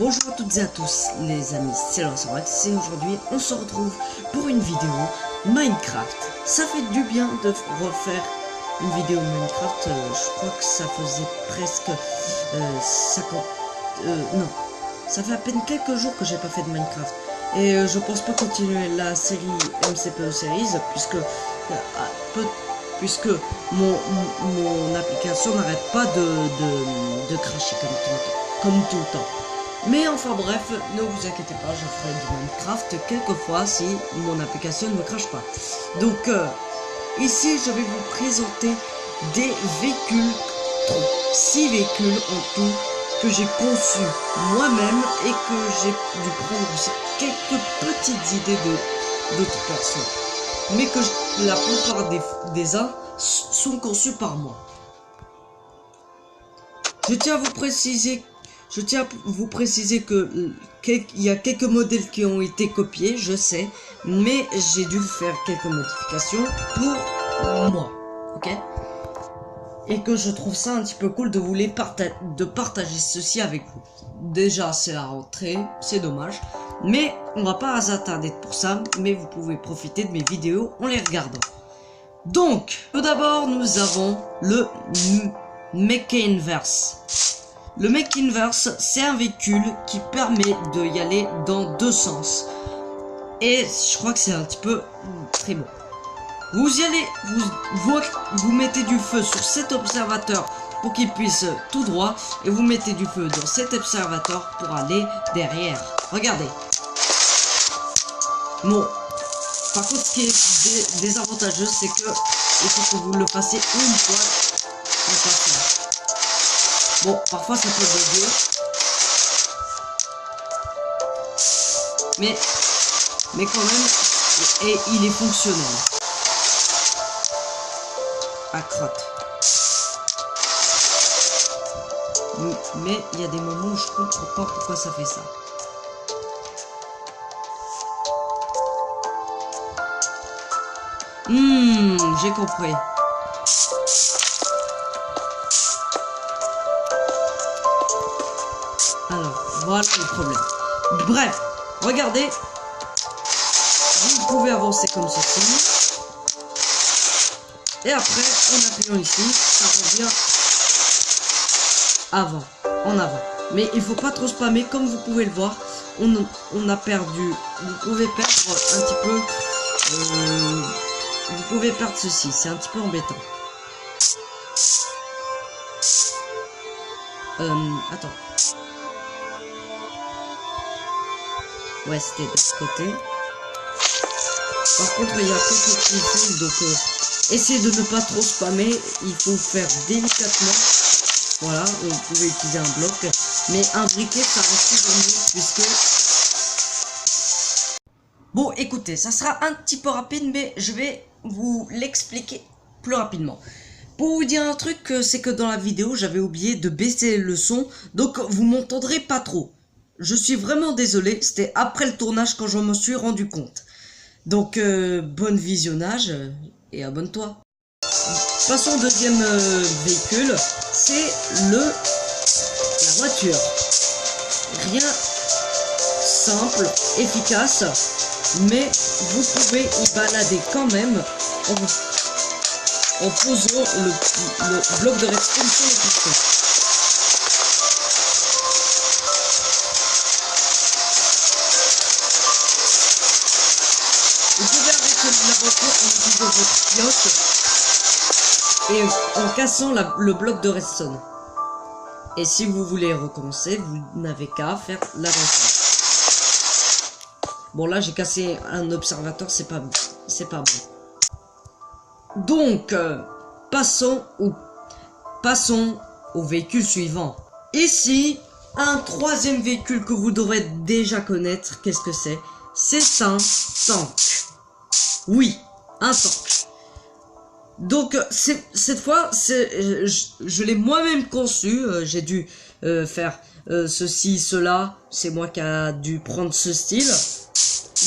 Bonjour à toutes et à tous les amis, c'est Lancerex et aujourd'hui on se retrouve pour une vidéo Minecraft. Ça fait du bien de refaire une vidéo Minecraft, je crois que ça faisait presque 50... non, ça fait à peine quelques jours que j'ai pas fait de Minecraft. Et je pense pas continuer la série MCPE Series puisque mon application n'arrête pas de cracher comme tout le temps. Mais enfin bref, ne vous inquiétez pas, je ferai du Minecraft quelquefois si mon application ne me crache pas. Donc ici je vais vous présenter des véhicules, 6 véhicules en tout, que j'ai conçus moi-même et que j'ai dû prendre aussi quelques petites idées d'autres personnes. Mais que la plupart des uns sont conçus par moi. Je tiens à vous préciser que il y a quelques modèles qui ont été copiés, je sais, mais j'ai dû faire quelques modifications pour moi, ok? Et que je trouve ça un petit peu cool de partager ceci avec vous. Déjà, c'est la rentrée, c'est dommage, mais on va pas s'attarder pour ça, mais vous pouvez profiter de mes vidéos en les regardant. Donc, tout d'abord, nous avons le Mech Inverse. Le Mech Inverse, c'est un véhicule qui permet de y aller dans deux sens. Et je crois que c'est un petit peu très bon. Vous y allez, vous mettez du feu sur cet observateur pour qu'il puisse tout droit. Et vous mettez du feu dans cet observateur pour aller derrière. Regardez. Bon. Par contre, ce qui est désavantageux, c'est que il faut que vous le fassiez une fois en passant. Bon, parfois ça peut bugger. Mais quand même, et il est fonctionnel. À crotte. Mais il y a des moments où je comprends pas pourquoi ça fait ça. J'ai compris. Alors, voilà le problème. Bref, regardez. Vous pouvez avancer comme ceci. Et après, en appuyant ici, ça revient en avant. Mais il faut pas trop spammer, comme vous pouvez le voir. On a perdu. Vous pouvez perdre un petit peu. Vous pouvez perdre ceci, c'est un petit peu embêtant. Attends. Ouais, c'était de ce côté. Par contre, il y a quelques petits donc essayez de ne pas trop spammer. Il faut faire délicatement. Voilà, vous pouvez utiliser un bloc. Mais un briquet, ça reste toujours mieux puisque... Bon, écoutez, ça sera un petit peu rapide, mais je vais vous l'expliquer plus rapidement. Pour vous dire un truc, c'est que dans la vidéo, j'avais oublié de baisser le son, donc vous m'entendrez pas trop. Je suis vraiment désolé, c'était après le tournage quand je me suis rendu compte. Donc, bon visionnage et abonne-toi. Passons au deuxième véhicule, c'est la voiture. Rien simple, efficace. Mais vous pouvez y balader quand même en posant le bloc de redstone sur le piston. Vous pouvez arrêter la voiture en utilisant votre pioche et en cassant le bloc de redstone. Et si vous voulez recommencer, vous n'avez qu'à faire l'avancée. Bon, là, j'ai cassé un observateur, c'est pas bon. Donc, passons au véhicule suivant. Ici, un troisième véhicule que vous devrez déjà connaître. Qu'est-ce que c'est? C'est un tank. Oui, un tank. Donc, cette fois, je l'ai moi-même conçu. J'ai dû faire ceci, cela. C'est moi qui a dû prendre ce style.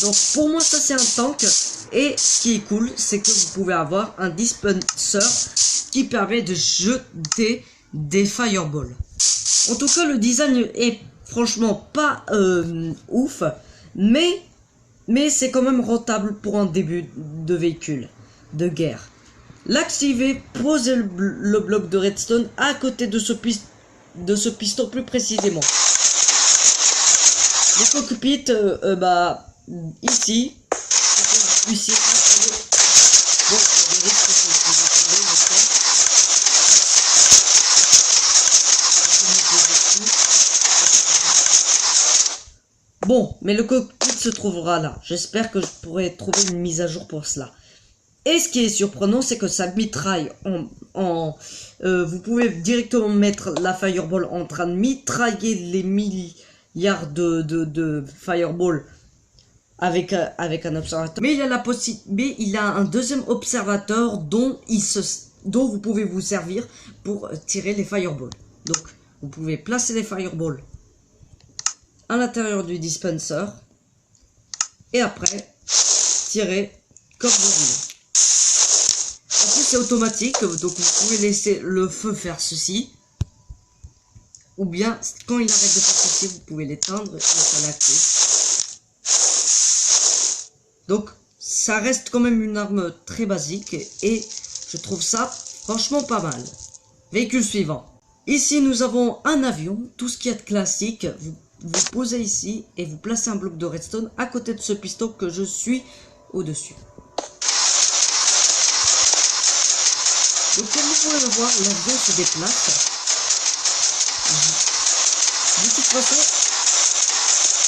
Donc pour moi ça c'est un tank. Et ce qui est cool c'est que vous pouvez avoir un dispenser qui permet de jeter des fireballs. En tout cas le design est franchement pas ouf, mais c'est quand même rentable pour un début de véhicule de guerre. L'activer, posez le bloc de redstone à côté de ce piston plus précisément. Le cockpit, ici, ici. Bon, des risques que vous pouvez tomber, bon, mais le cockpit se trouvera là. J'espère que je pourrai trouver une mise à jour pour cela. Et ce qui est surprenant, c'est que ça mitraille vous pouvez directement mettre la Fireball en train de mitrailler les milliards de Fireball avec un observateur. Mais il a un deuxième observateur dont vous pouvez vous servir pour tirer les Fireballs. Donc, vous pouvez placer les Fireballs à l'intérieur du dispenser et après tirer comme vous voulez. En plus c'est automatique, donc vous pouvez laisser le feu faire ceci, ou bien quand il arrête de faire ceci vous pouvez l'éteindre et l'activer. Donc ça reste quand même une arme très basique et je trouve ça franchement pas mal. Véhicule suivant. Ici nous avons un avion, tout ce qu'il y a de classique. Vous posez ici et vous placez un bloc de redstone à côté de ce piston que je suis au-dessus. Donc comme vous pouvez le voir, l'avion se déplace. De toute façon,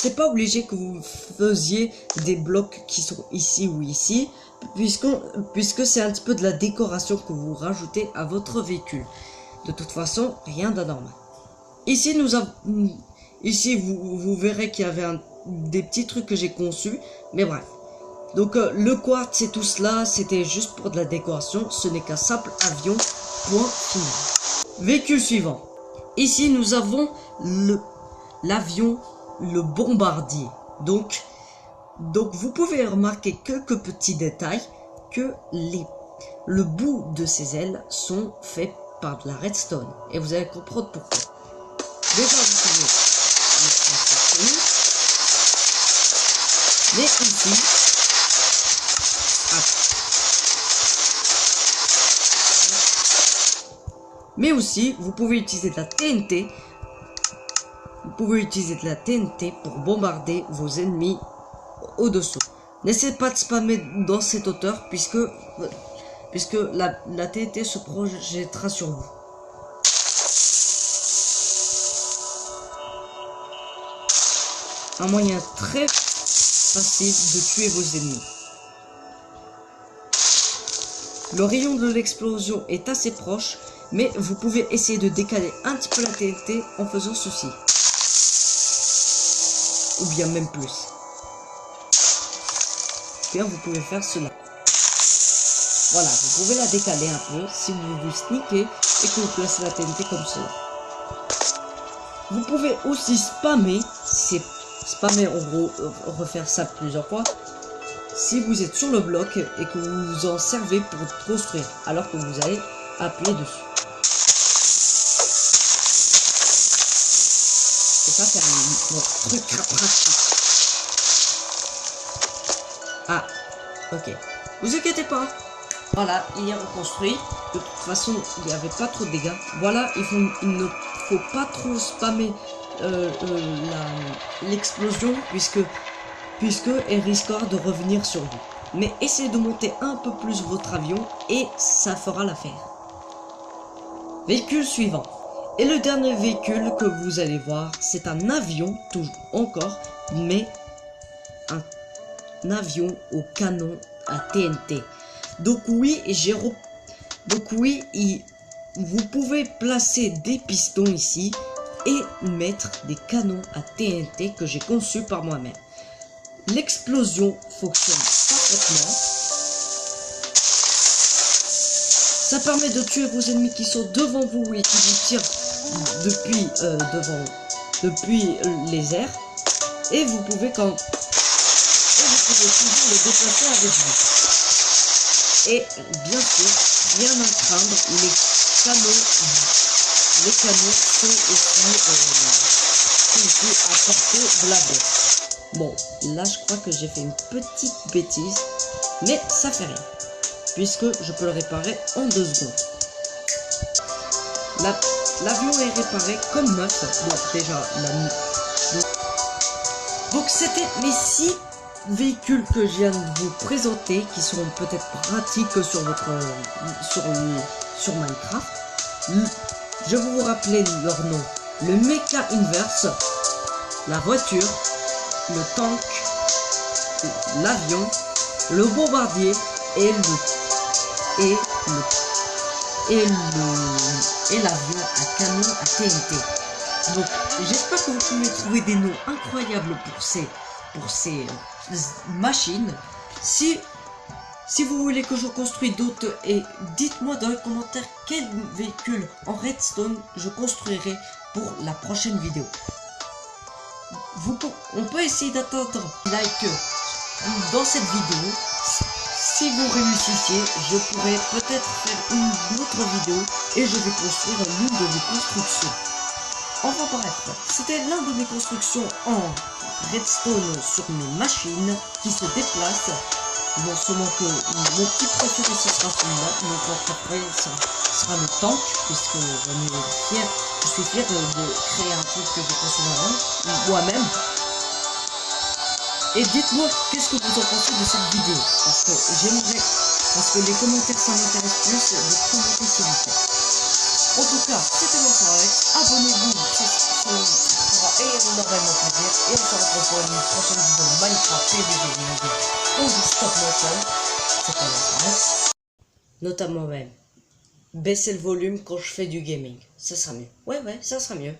c'est pas obligé que vous faisiez des blocs qui sont ici ou ici, puisque c'est un petit peu de la décoration que vous rajoutez à votre véhicule. De toute façon, rien d'anormal. Ici, vous verrez qu'il y avait des petits trucs que j'ai conçus, mais bref. Donc le quartz et tout cela, c'était juste pour de la décoration, ce n'est qu'un simple avion, point final. Véhicule suivant. Ici nous avons l'avion, le bombardier. Donc vous pouvez remarquer quelques petits détails, que le bout de ses ailes sont faits par de la redstone. Et vous allez comprendre pourquoi. Déjà vous pouvez mais ici, mais aussi, vous pouvez utiliser de la TNT. Vous pouvez utiliser de la TNT pour bombarder vos ennemis au-dessous. N'essayez pas de spammer dans cette hauteur puisque la TNT se projettera sur vous. Un moyen très facile de tuer vos ennemis. Le rayon de l'explosion est assez proche, mais vous pouvez essayer de décaler un petit peu la TNT en faisant ceci. Ou bien même plus. Bien, vous pouvez faire cela. Voilà, vous pouvez la décaler un peu si vous vous sneakez et que vous placez la TNT comme cela. Vous pouvez aussi spammer, spammer en gros, refaire ça plusieurs fois. Si vous êtes sur le bloc et que vous vous en servez pour construire, alors que vous allez appuyer dessus. Et ça, c'est un truc pratique. Ah, ok. Vous inquiétez pas. Voilà, il est reconstruit. De toute façon, il n'y avait pas trop de dégâts. Voilà, il ne faut pas trop spammer l'explosion, puisque elle risquera de revenir sur vous. Mais essayez de monter un peu plus votre avion et ça fera l'affaire. Véhicule suivant. Et le dernier véhicule que vous allez voir, c'est un avion, toujours encore, mais un avion au canon à TNT. Donc oui, vous pouvez placer des pistons ici et mettre des canons à TNT que j'ai conçus par moi-même. L'explosion fonctionne parfaitement. Ça permet de tuer vos ennemis qui sont devant vous et qui vous tirent depuis les airs. Et vous pouvez toujours le déplacer avec vous. Et bien sûr, rien à craindre, les canons sont aussi ici à portée de l'avion. Bon, là je crois que j'ai fait une petite bêtise, mais ça fait rien, puisque je peux le réparer en 2 secondes. L'avion est réparé comme neuf. Bon, déjà, donc c'était mes 6 véhicules que je viens de vous présenter, qui seront peut-être pratiques sur sur Minecraft. Je vais vous rappeler leur nom: le Mecha Inverse, la voiture, le tank, l'avion, le bombardier et l'avion à canon à TNT. Donc j'espère que vous pouvez trouver des noms incroyables pour ces machines. Si vous voulez que je construise d'autres, et dites-moi dans les commentaires quel véhicule en redstone je construirai pour la prochaine vidéo. On peut essayer d'atteindre like dans cette vidéo. Si vous réussissez, je pourrais peut-être faire une autre vidéo et je vais construire l'une de mes constructions. Enfin bref, c'était l'un de mes constructions en redstone sur mes machines qui se déplacent. Bon, seulement que mon petit préféré ce sera celui-là, mon grand préféré ça sera le tank, puisque je suis fier de créer un truc que j'ai construit moi-même. Et dites-moi qu'est-ce que vous en pensez de cette vidéo, parce que les commentaires ça m'intéresse plus de commenter s'il vous plaît. En tout cas, c'était mon Alex, abonnez-vous, ça fera énormément plaisir, et on se retrouve pour une prochaine vidéo Minecraft PvP ou du stop motion. C'était mon Alex. Notamment même, baisser le volume quand je fais du gaming, ça sera mieux. Ouais, ça sera mieux.